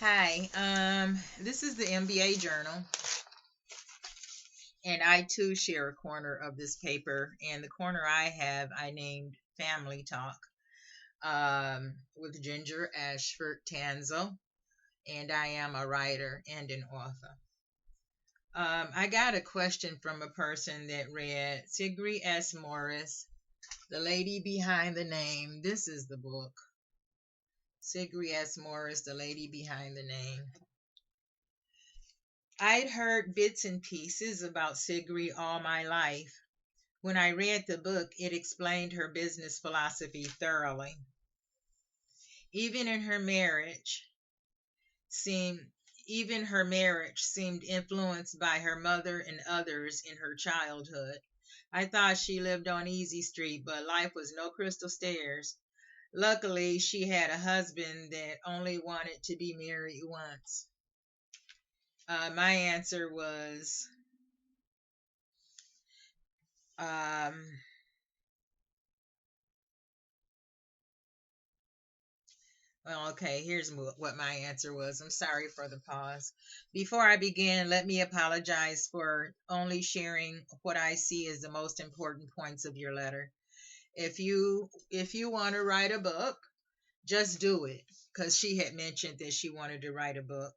Hi, this is the MBA journal, and I too share a corner of this paper. And the corner I named Family Talk with Ginger Ashford Tansil, and I am a writer and an author. I got a question from a person that read Ciggzree S. Morris, The Lady Behind the Name. This is the book. Ciggzree S. Morris, The Lady Behind the Name. I'd heard bits and pieces about Ciggzree all my life. When I read the book, it explained her business philosophy thoroughly. Even in her marriage seemed Even her marriage seemed influenced by her mother and others in her childhood. I thought she lived on Easy Street, but life was no crystal stairs. Luckily, she had a husband that only wanted to be married once. My answer was um, well, okay, here's what my answer was. I'm sorry for the pause. Before I begin, let me apologize for only sharing what I see as the most important points of your letter. If you want to write a book, just do it, because she had mentioned that she wanted to write a book.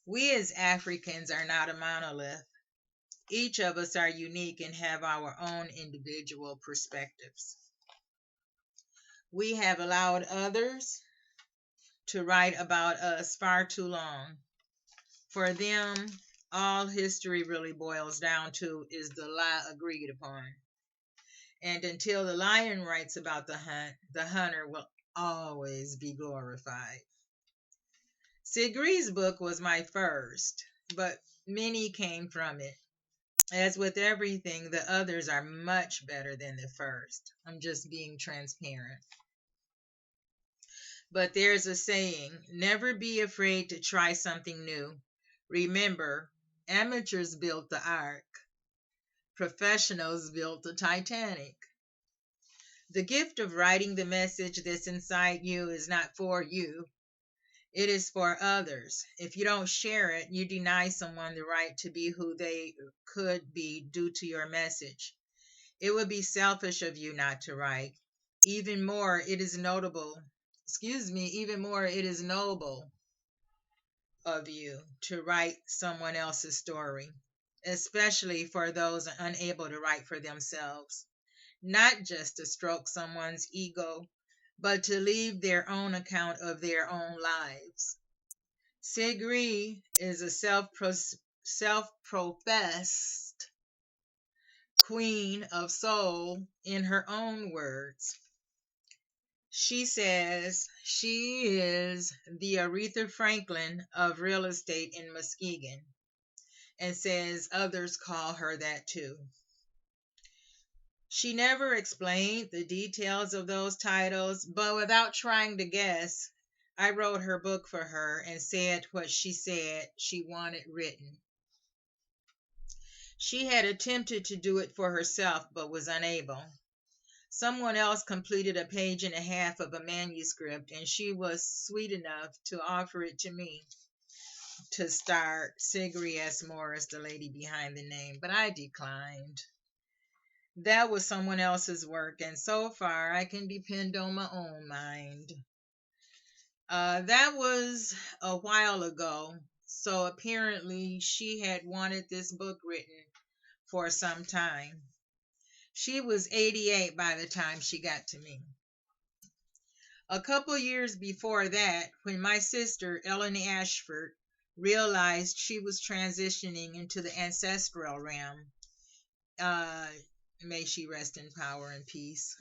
We as Africans are not a monolith. Each of us are unique and have our own individual perspectives. We have allowed others to write about us far too long. For them, all history really boils down to is the lie agreed upon. And until the lion writes about the hunt, the hunter will always be glorified. Ciggzree's book was my first, but many came from it. As with everything, the others are much better than the first. I'm just being transparent. But there's a saying, never be afraid to try something new. Remember, amateurs built the Ark, professionals built the Titanic. The gift of writing the message that's inside you is not for you, it is for others. If you don't share it, you deny someone the right to be who they could be due to your message. It would be selfish of you not to write. Even more, it is noble of you to write someone else's story, especially for those unable to write for themselves. Not just to stroke someone's ego, but to leave their own account of their own lives. Ciggzree is a self-professed queen of soul in her own words. She says she is the Aretha Franklin of real estate in Muskegon, and says others call her that too. She never explained the details of those titles, but without trying to guess, I wrote her book for her and said what she said she wanted written. She had attempted to do it for herself, but was unable. Someone else completed a page and a half of a manuscript, and she was sweet enough to offer it to me to start Ciggzree S. Morris, the lady behind the name, but I declined. That was someone else's work, and so far I can depend on my own mind. That was a while ago, so apparently she had wanted this book written for some time. She was 88 by the time she got to me. A couple years before that, when my sister, Ellen Ashford, realized she was transitioning into the ancestral realm, uh, may she rest in power and peace,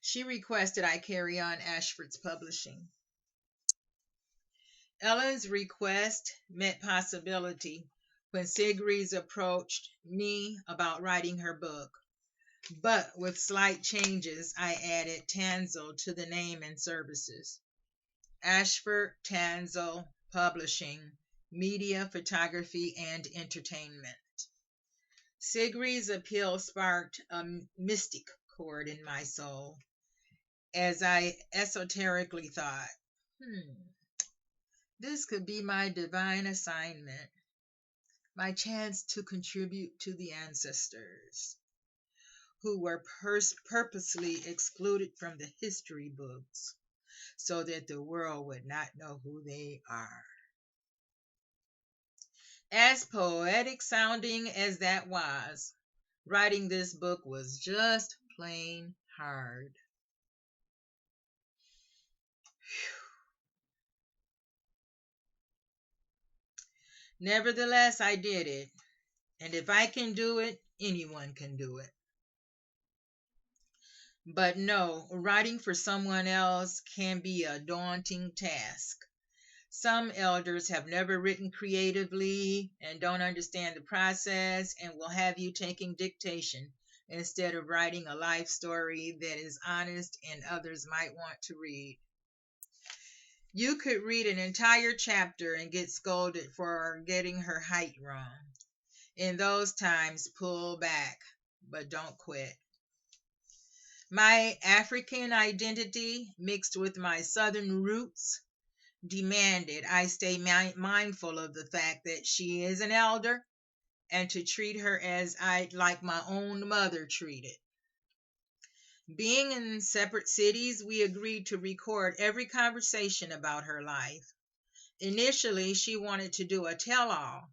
she requested I carry on Ashford's publishing. Ellen's request met possibility when Ciggzree's approached me about writing her book, but with slight changes, I added Tansil to the name and services. Ashford Tansil Publishing, Media, Photography, and Entertainment. Ciggzree's appeal sparked a mystic chord in my soul, as I esoterically thought. This could be my divine assignment, my chance to contribute to the ancestors who were purposely excluded from the history books so that the world would not know who they are. As poetic sounding as that was, writing this book was just plain hard. Nevertheless, I did it. And if I can do it, anyone can do it. But no, writing for someone else can be a daunting task. Some elders have never written creatively and don't understand the process and will have you taking dictation instead of writing a life story that is honest and others might want to read. You could read an entire chapter and get scolded for getting her height wrong. In those times, pull back, but don't quit. My African identity, mixed with my Southern roots, demanded I stay mindful of the fact that she is an elder and to treat her as I'd like my own mother treated. Being in separate cities, we agreed to record every conversation about her life. Initially, she wanted to do a tell-all,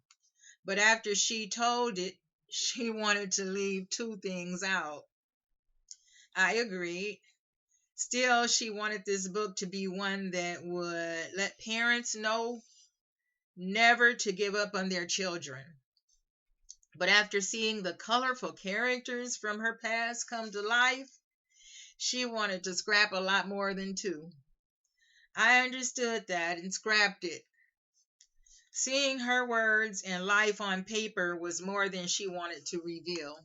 but after she told it, she wanted to leave two things out. I agreed. Still, she wanted this book to be one that would let parents know never to give up on their children. But after seeing the colorful characters from her past come to life, she wanted to scrap a lot more than two. I understood that and scrapped it. Seeing her words and life on paper was more than she wanted to reveal.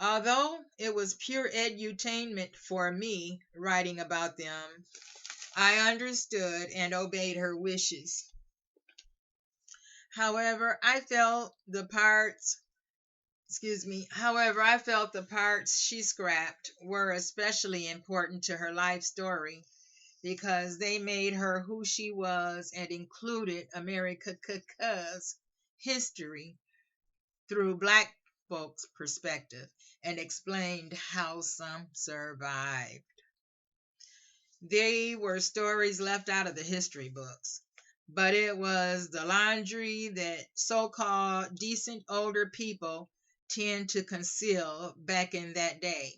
Although it was pure edutainment for me writing about them, I understood and obeyed her wishes. However, I felt the parts she scrapped were especially important to her life story because they made her who she was and included America's history through Black folks' perspective and explained how some survived. They were stories left out of the history books, but it was the laundry that so-called decent older people tend to conceal back in that day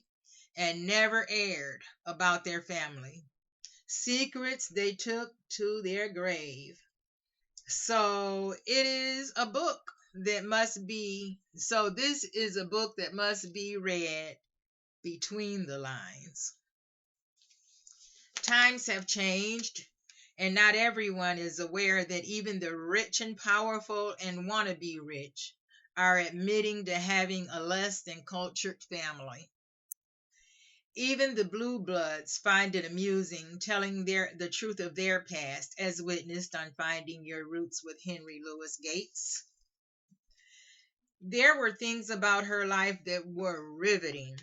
and never aired about their family. Secrets they took to their grave. So this is a book that must be read between the lines. Times have changed, and not everyone is aware that even the rich and powerful and want to be rich are admitting to having a less than cultured family. Even the blue bloods find it amusing telling the truth of their past, as witnessed on Finding Your Roots with Henry Louis Gates. There were things about her life that were riveting.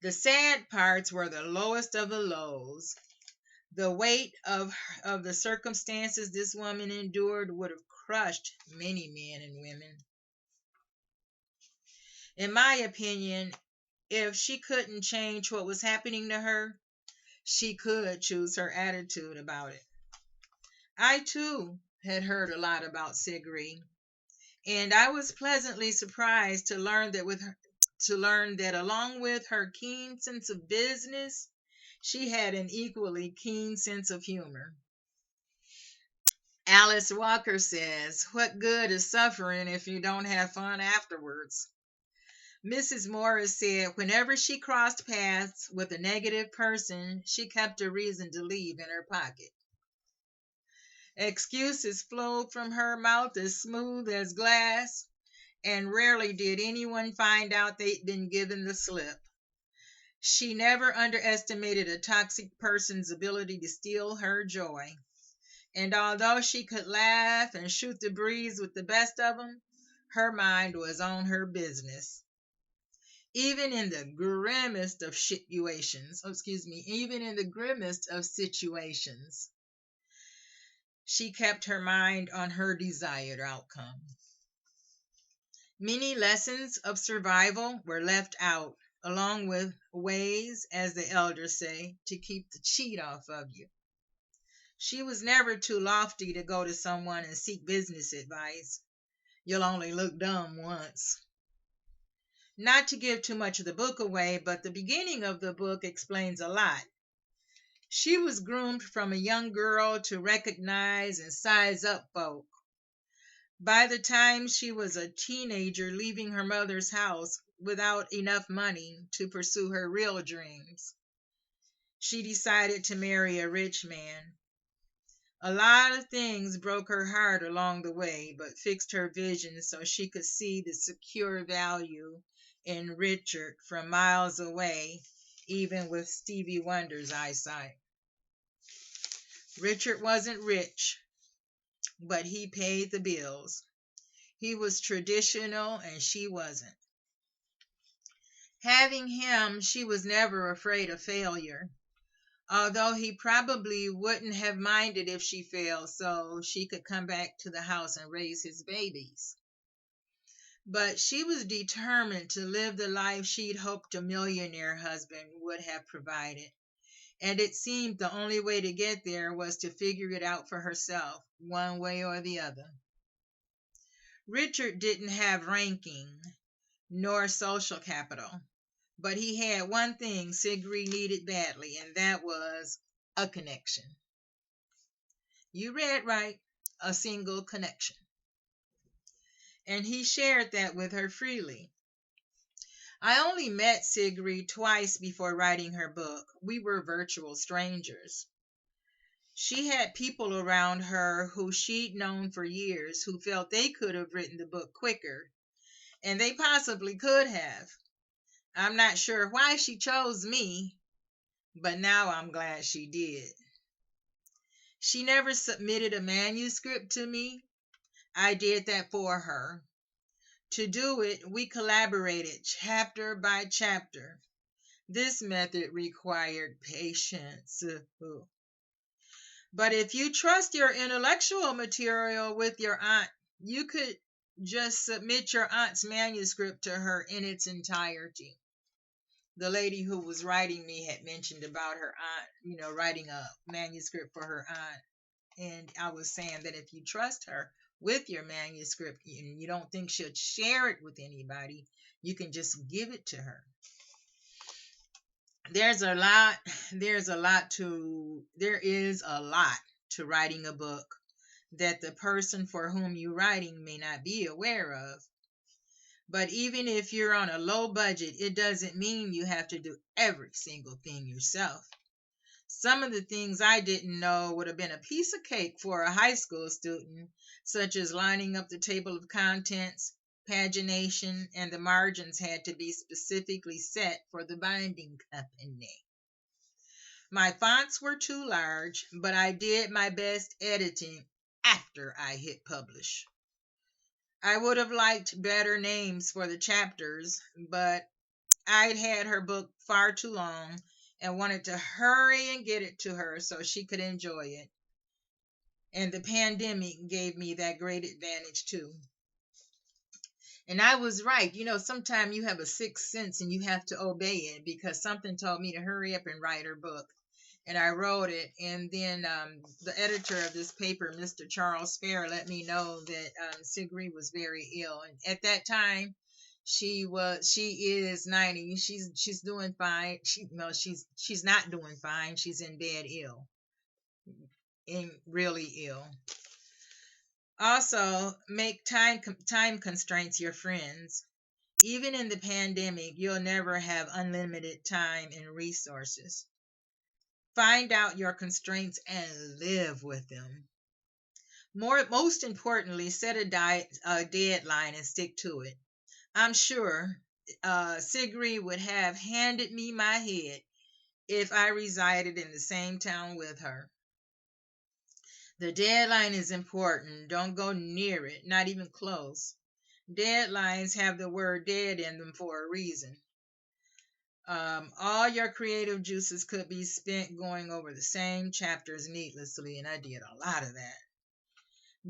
The sad parts were the lowest of the lows. The weight of the circumstances this woman endured would have crushed many men and women. In my opinion, if she couldn't change what was happening to her, she could choose her attitude about it. I, too, had heard a lot about Ciggzree, and I was pleasantly surprised to learn that along with her keen sense of business, she had an equally keen sense of humor. Alice Walker says, "What good is suffering if you don't have fun afterwards?" Mrs. Morris said whenever she crossed paths with a negative person, she kept a reason to leave in her pocket. Excuses flowed from her mouth as smooth as glass, and rarely did anyone find out they'd been given the slip. She never underestimated a toxic person's ability to steal her joy. And although she could laugh and shoot the breeze with the best of them, her mind was on her business. Even in the grimmest of situations, even in the grimmest of situations, she kept her mind on her desired outcome. Many lessons of survival were left out, along with ways, as the elders say, to keep the cheat off of you. She was never too lofty to go to someone and seek business advice. You'll only look dumb once. Not to give too much of the book away, but the beginning of the book explains a lot. She was groomed from a young girl to recognize and size up folk. By the time she was a teenager, leaving her mother's house without enough money to pursue her real dreams, she decided to marry a rich man. A lot of things broke her heart along the way, but fixed her vision so she could see the secure value in Richard from miles away, even with Stevie Wonder's eyesight. Richard wasn't rich, but he paid the bills. He was traditional and she wasn't. Having him, she was never afraid of failure, although he probably wouldn't have minded if she failed so she could come back to the house and raise his babies. But she was determined to live the life she'd hoped a millionaire husband would have provided. And it seemed the only way to get there was to figure it out for herself, one way or the other. Richard didn't have ranking nor social capital, but he had one thing Ciggzree needed badly, and that was a connection. You read right, a single connection. And he shared that with her freely. I only met Ciggzree twice before writing her book. We were virtual strangers. She had people around her who she'd known for years who felt they could have written the book quicker, and they possibly could have. I'm not sure why she chose me, but now I'm glad she did. She never submitted a manuscript to me. I did that for her. To do it, we collaborated chapter by chapter. This method required patience. But if you trust your intellectual material with your aunt, you could just submit your aunt's manuscript to her in its entirety. The lady who was writing me had mentioned about her aunt, writing a manuscript for her aunt. And I was saying that if you trust her with your manuscript and you don't think she'll share it with anybody, you can just give it to her. There is a lot to writing a book that the person for whom you're writing may not be aware of. But even if you're on a low budget, it doesn't mean you have to do every single thing yourself. Some of the things I didn't know would have been a piece of cake for a high school student, such as lining up the table of contents, pagination, and the margins had to be specifically set for the binding company. My fonts were too large, but I did my best editing after I hit publish. I would have liked better names for the chapters, but I'd had her book far too long and wanted to hurry and get it to her so she could enjoy it. And the pandemic gave me that great advantage too. And I was right. Sometimes you have a sixth sense and you have to obey it, because something told me to hurry up and write her book. And I wrote it. And then the editor of this paper, Mr. Charles Fair, let me know that Ciggzree was very ill. And at that time, she is 90. She's doing fine. She's not doing fine. She's in bed ill, really ill. Also, make time constraints your friends. Even in the pandemic, you'll never have unlimited time and resources. Find out your constraints and live with them. Most importantly, set a deadline and stick to it. I'm sure Ciggzree would have handed me my head if I resided in the same town with her. The deadline is important. Don't go near it, not even close. Deadlines have the word dead in them for a reason. All your creative juices could be spent going over the same chapters needlessly, and I did a lot of that.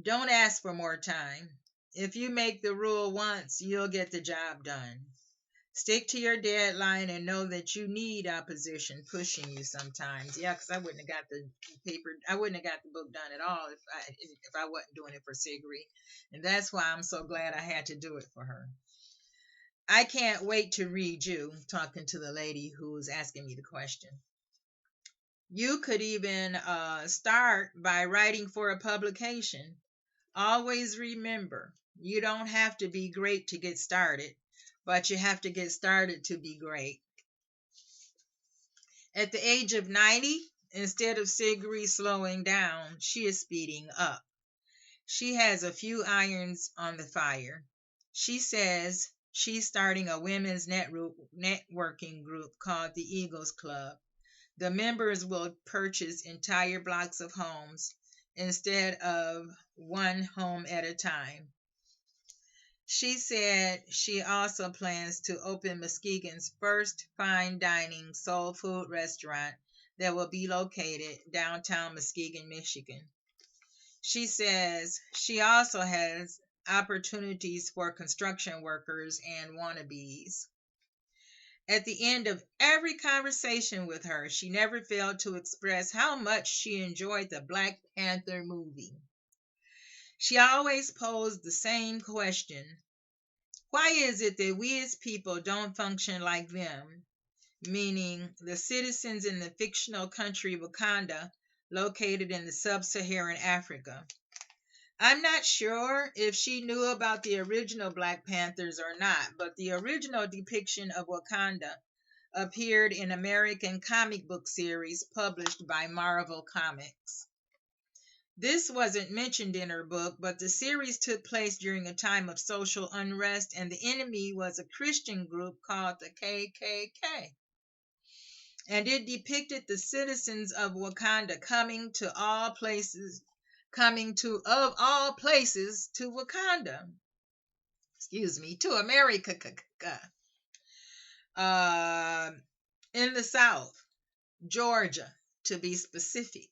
Don't ask for more time. If you make the rule once, you'll get the job done. Stick to your deadline and know that you need opposition pushing you sometimes. Yeah, because I wouldn't have got the I wouldn't have got the book done at all if I wasn't doing it for Ciggzree. And that's why I'm so glad I had to do it for her. I can't wait to read you, talking to the lady who was asking me the question. You could even start by writing for a publication. Always remember, you don't have to be great to get started, but you have to get started to be great. At the age of 90, instead of Ciggzree slowing down, she is speeding up. She has a few irons on the fire. She says she's starting a women's networking group called the Eagles Club. The members will purchase entire blocks of homes instead of one home at a time. She said she also plans to open Muskegon's first fine dining soul food restaurant that will be located downtown Muskegon, Michigan. She says she also has opportunities for construction workers and wannabes. At the end of every conversation with her, she never failed to express how much she enjoyed the Black Panther movie. She always posed the same question: why is it that we as people don't function like them, meaning the citizens in the fictional country Wakanda, located in the sub-Saharan Africa? I'm not sure if she knew about the original Black Panthers or not, but the original depiction of Wakanda appeared in American comic book series published by Marvel Comics. This wasn't mentioned in her book, but the series took place during a time of social unrest, and the enemy was a Christian group called the KKK. And it depicted the citizens of Wakanda coming to all places to Wakanda. To America. In the South, Georgia, to be specific.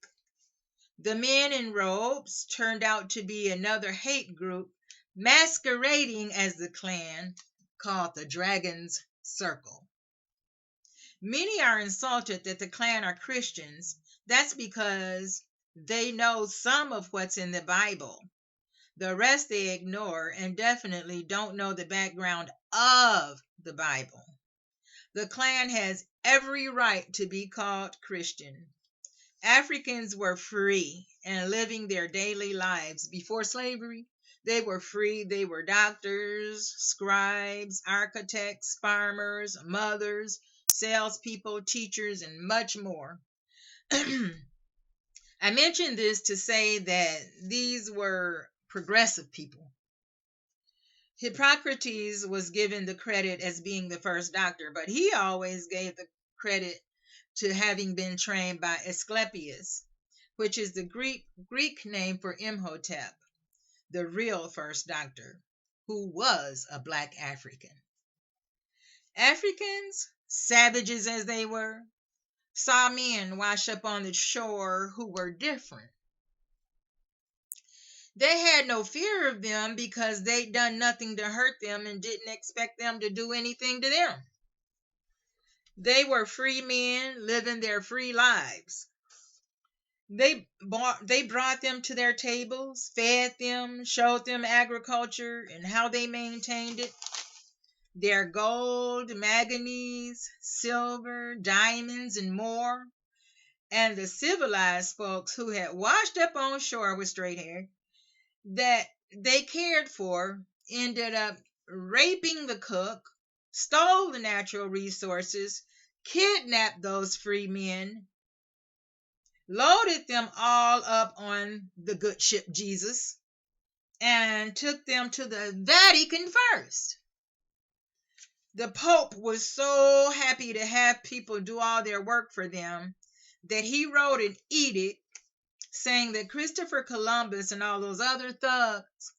The men in robes turned out to be another hate group masquerading as the Klan, called the Dragon's Circle. Many are insulted that the Klan are Christians. That's because they know some of what's in the Bible. The rest they ignore and definitely don't know the background of the Bible. The Klan has every right to be called Christian. Africans were free and living their daily lives before slavery. They were free. They were doctors, scribes, architects, farmers, mothers, salespeople, teachers, and much more. I mention this to say that these were progressive people. Hippocrates was given the credit as being the first doctor, but he always gave the credit to having been trained by Asclepius, which is the Greek name for Imhotep, the real first doctor, who was a Black African. Africans, savages as they were, saw men wash up on the shore who were different. They had no fear of them because they'd done nothing to hurt them and didn't expect them to do anything to them. They were free men living their free lives. They brought them to their tables, fed them, showed them agriculture and how they maintained it. Their gold, manganese, silver, diamonds, and more. And the civilized folks who had washed up on shore with straight hair that they cared for ended up raping the cook, stole the natural resources, kidnapped those free men, loaded them all up on the good ship Jesus, and took them to the Vatican first. The Pope was so happy to have people do all their work for them that he wrote an edict saying that Christopher Columbus and all those other thugs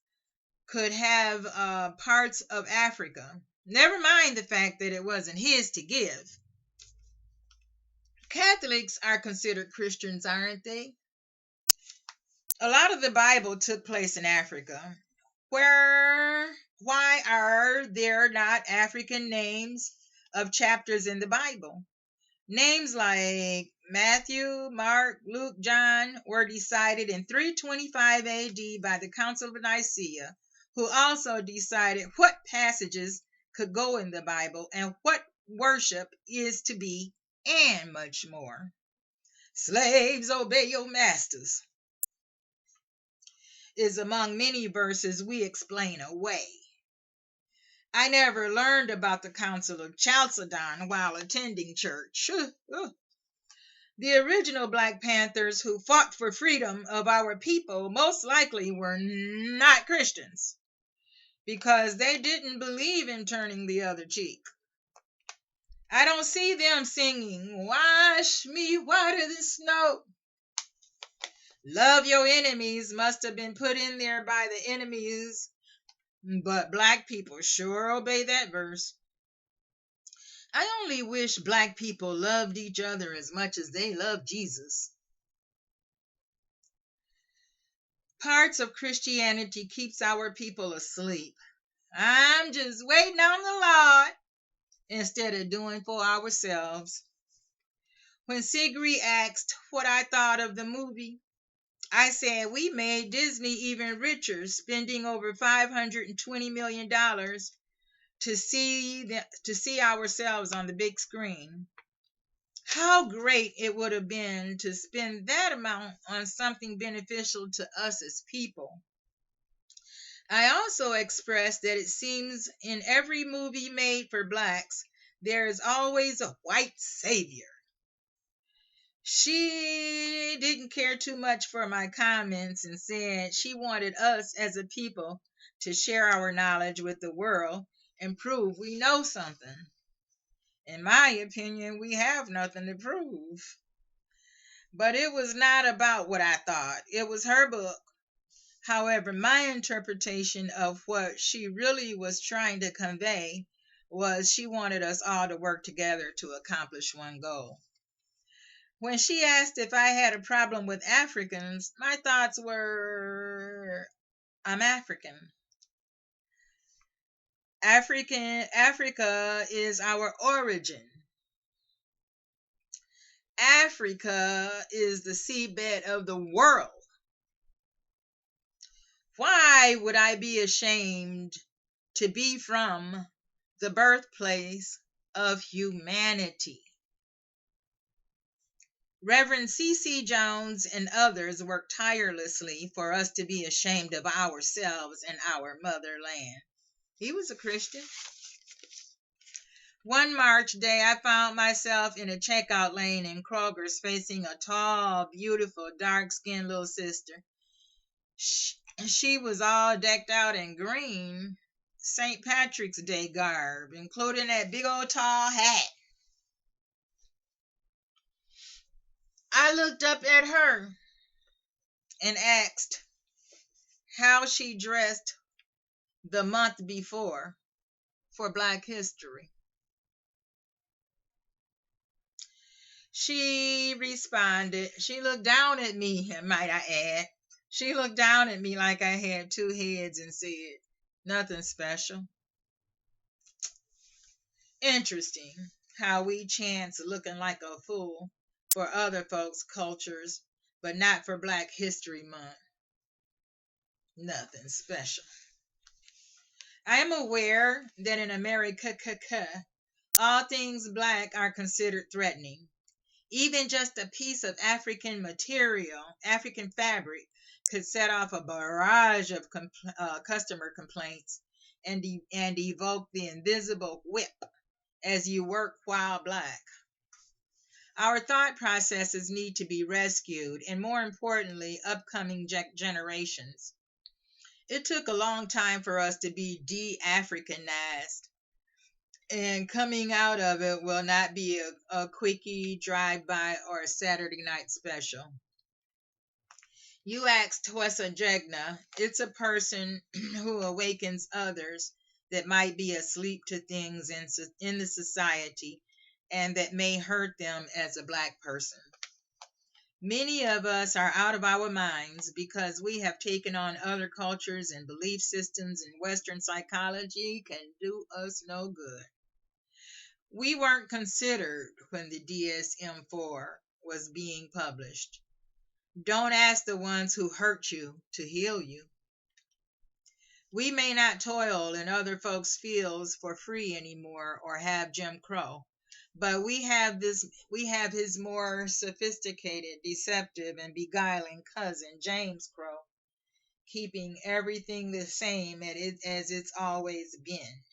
could have parts of Africa. Never mind the fact that it wasn't his to give. Catholics are considered Christians, aren't they? A lot of the Bible took place in Africa. Why are there not African names of chapters in the Bible? Names like Matthew, Mark, Luke, John were decided in 325 AD by the Council of Nicaea, who also decided what passages could go in the Bible and what worship is to be, and much more. Slaves, obey your masters is among many verses we explain away. I never learned about the Council of Chalcedon while attending church. The original Black Panthers who fought for freedom of our people most likely were not Christians because they didn't believe in turning the other cheek. I don't see them singing, "Wash me whiter than snow." Love your enemies must have been put in there by the enemies, but Black people sure obey that verse. I only wish Black people loved each other as much as they love Jesus. Parts of Christianity keeps our people asleep. I'm just waiting on the Lord instead of doing for ourselves. When Ciggzree asked what I thought of the movie, I said we made Disney even richer, spending over $520 million to see ourselves on the big screen. How great it would have been to spend that amount on something beneficial to us as people. I also expressed that it seems in every movie made for Blacks, there is always a white savior. She didn't care too much for my comments and said she wanted us as a people to share our knowledge with the world and prove we know something. In my opinion, we have nothing to prove. But it was not about what I thought. It was her book. However, my interpretation of what she really was trying to convey was she wanted us all to work together to accomplish one goal. When she asked if I had a problem with Africans, my thoughts were, I'm African. Africa is our origin. Africa is the seabed of the world. Why would I be ashamed to be from the birthplace of humanity? Reverend C.C. Jones and others worked tirelessly for us to be ashamed of ourselves and our motherland. He was a Christian. One March day, I found myself in a checkout lane in Kroger's facing a tall, beautiful, dark-skinned little sister. She was all decked out in green St. Patrick's Day garb, including that big old tall hat. I looked up at her and asked how she dressed the month before for Black History. She responded, she looked down at me, might I add. She looked down at me like I had two heads and said, "Nothing special." Interesting how we chance looking like a fool for other folks' cultures, but not for Black History Month. Nothing special. I am aware that in America, all things Black are considered threatening. Even just a piece of African material, African fabric, could set off a barrage of customer complaints and evoke the invisible whip as you work while Black. Our thought processes need to be rescued, and more importantly, upcoming generations. It took a long time for us to be de-Africanized, and coming out of it will not be a quickie, drive-by, or a Saturday night special. You asked what's a jegna. It's a person who awakens others that might be asleep to things in the society and that may hurt them as a black person. Many of us are out of our minds because we have taken on other cultures and belief systems, and Western psychology can do us no good. We weren't considered when the DSM 4 was being published. Don't ask the ones who hurt you to heal you. We may not toil in other folks' fields for free anymore or have Jim Crow, but we have his more sophisticated, deceptive, and beguiling cousin, James Crow, keeping everything the same as it's always been.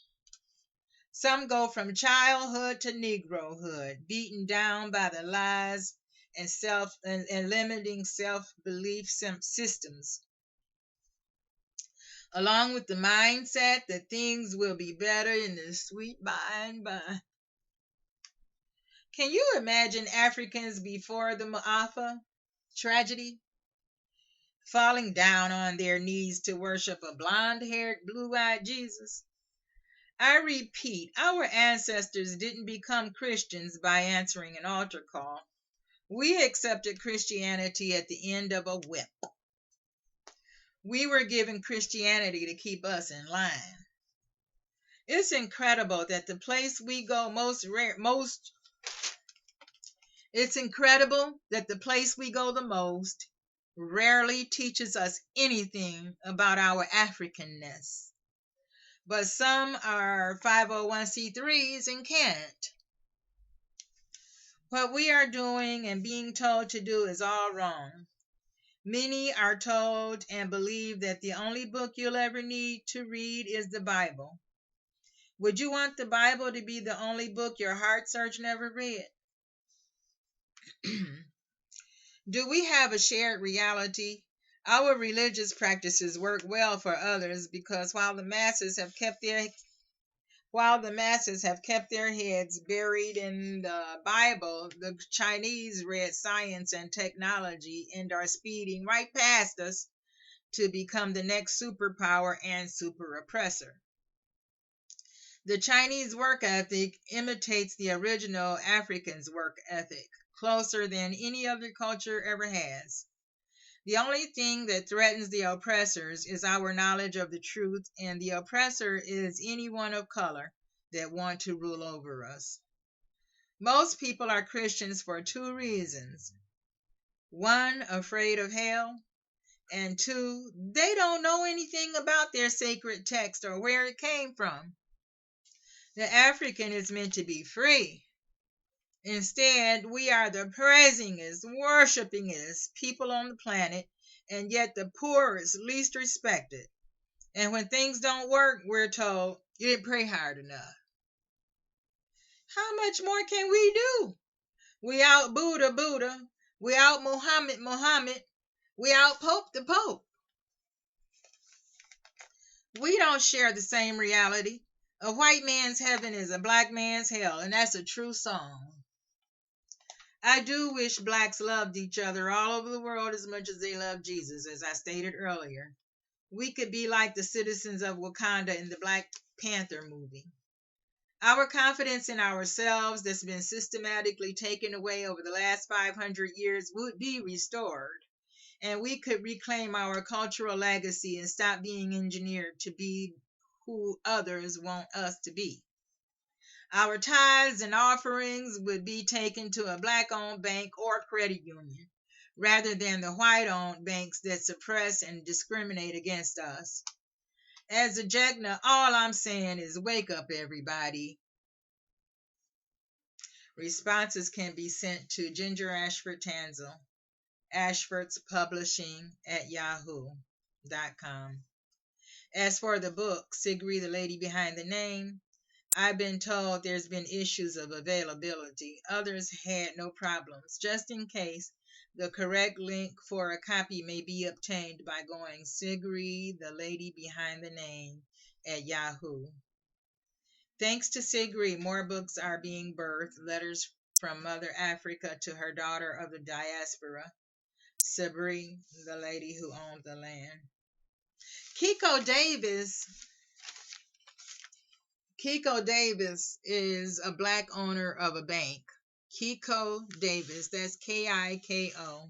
Some go from childhood to negrohood, beaten down by the lies and limiting self belief systems, along with the mindset that things will be better in the sweet by and by. Can you imagine Africans before the Maafa tragedy falling down on their knees to worship a blonde haired, blue eyed Jesus? I repeat, our ancestors didn't become Christians by answering an altar call. We accepted Christianity at the end of a whip. We were given Christianity to keep us in line. It's incredible that the place we go it's incredible that the place we go the most rarely teaches us anything about our Africanness. But some are 501c3s and can't. What we are doing and being told to do is all wrong. Many are told and believe that the only book you'll ever need to read is the Bible. Would you want the Bible to be the only book your heart search never read? Do we have a shared reality? Our religious practices work well for others because while the masses have kept their heads buried in the Bible, the Chinese read science and technology and are speeding right past us to become the next superpower and super oppressor. The Chinese work ethic imitates the original African's work ethic closer than any other culture ever has. The only thing that threatens the oppressors is our knowledge of the truth, and the oppressor is anyone of color that want to rule over us. Most people are Christians for two reasons. One, afraid of hell, and two, they don't know anything about their sacred text or where it came from. The African is meant to be free. Instead, we are the praisingest, worshipingest people on the planet, and yet the poorest, least respected. And when things don't work, we're told, you didn't pray hard enough. How much more can we do? We out Buddha. We out Muhammad. We out Pope the Pope. We don't share the same reality. A white man's heaven is a black man's hell, and that's a true song. I do wish blacks loved each other all over the world as much as they love Jesus, as I stated earlier. We could be like the citizens of Wakanda in the Black Panther movie. Our confidence in ourselves that's been systematically taken away over the last 500 years would be restored, and we could reclaim our cultural legacy and stop being engineered to be who others want us to be. Our tithes and offerings would be taken to a black-owned bank or credit union, rather than the white-owned banks that suppress and discriminate against us. As a Jegna, all I'm saying is wake up, everybody. Responses can be sent to Ginger Ashford Tansil, Ashford's Publishing at yahoo.com. As for the book, Ciggzree, the Lady Behind the Name, I've been told there's been issues of availability. Others had no problems. Just in case, the correct link for a copy may be obtained by going Ciggzree, the Lady Behind the Name at Yahoo. Thanks to Ciggzree, more books are being birthed. Letters from Mother Africa to her daughter of the diaspora, Ciggzree, the lady who owned the land. Kiko Davis is a black owner of a bank. Kiko Davis, that's Kiko.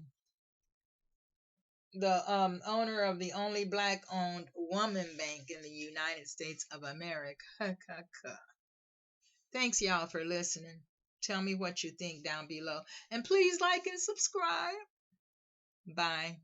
The owner of the only black owned woman bank in the United States of America. Thanks, y'all, for listening. Tell me what you think down below. And please like and subscribe. Bye.